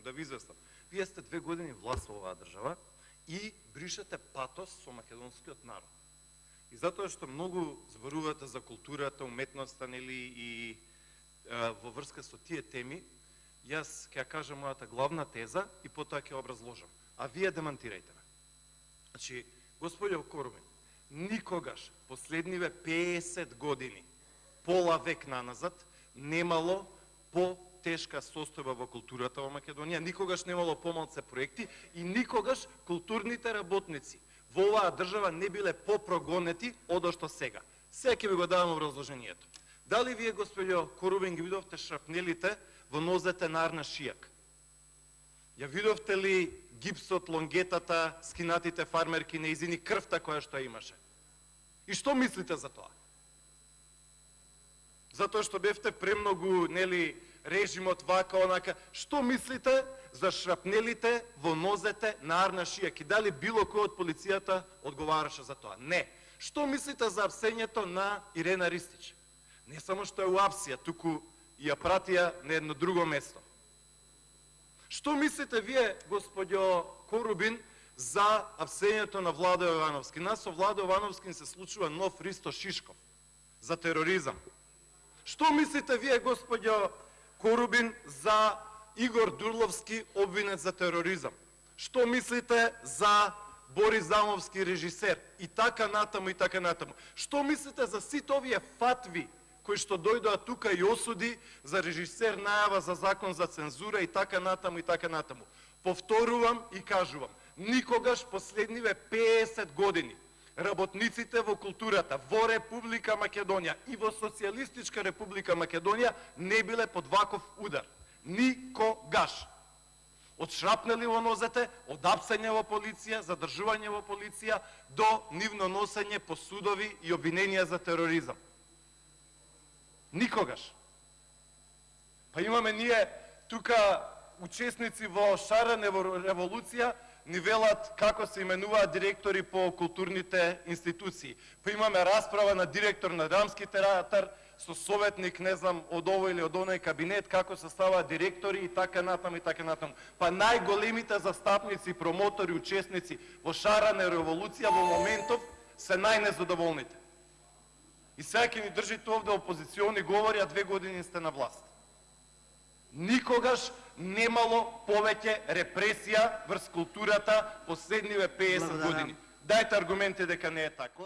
да ви известам. Вие сте 2 години власт во оваа држава и бришете патос со македонскиот народ. И затоа што многу зборувате за културата, уметноста, нели, и во врска со тие теми, јас ќе кажам мојата главна теза и потоа ќе образложам. А вие демантирајте ме. Значи, господјо Корумин, никогаш последниве 50 години, пола век наназад, немало по-тешка состојба во културата во Македонија, никогаш немало помалце проекти и никогаш културните работници во оваа држава не биле попрогонети од што сега. Сега ќе ви го давам образложението. Дали вие, господјо Корумин, ги видовте шрапнелите во нозете на Арна Шијак? Ја видовте ли гипсот, лонгетата, скинатите фармерки, неизини, крвта која што имаше? И што мислите за тоа? Затоа што бевте премногу, нели, режимот вака, онака. Што мислите за шрапнелите во нозете на Арна Шијак? И дали било кој од полицијата одговараше за тоа? Не. Што мислите за апсењето на Ирена Ристич? Не само што е у апсија, туку и ја пратија на едно друго место. Што мислите вие, господјо Корубин, за апсењето на Владо Јовановски? Нас со Владо Јовановски се случува нов Ристо Шишков за тероризам. Што мислите вие, господјо Корубин, за Игор Дурловски, обвинет за тероризам? Што мислите за Борис Замовски, режисер? И така натаму, и така натаму. Што мислите за сите овие фатви кои што дојдоа тука и осуди за режисер, најава за закон за цензура и така натаму, и така натаму? Повторувам и кажувам, никогаш последниве 50 години работниците во културата во Република Македонија и во Социјалистичка Република Македонија не биле под ваков удар. Никогаш. Од шрапнели во нозете, од апсење во полиција, задржување во полиција, до нивно носење по судови и обвиненија за тероризам. Никогаш. Па имаме ние тука учесници во шарена револуција, ни велат како се именуваат директори по културните институции. Па имаме расправа на директор на Драмски театар со советник, не знам, од овој или од оној кабинет, како се ставаат директори и така натаму, и така натаму. Па најголемите застапници, промотори, учесници во шарена револуција во моментов се најнезадоволните. И сега ќе ни држите овде опозициони говори, а 2 години сте на власт. Никогаш немало повеќе репресија врз културата последниве 50 години. Дајте аргументи дека не е така.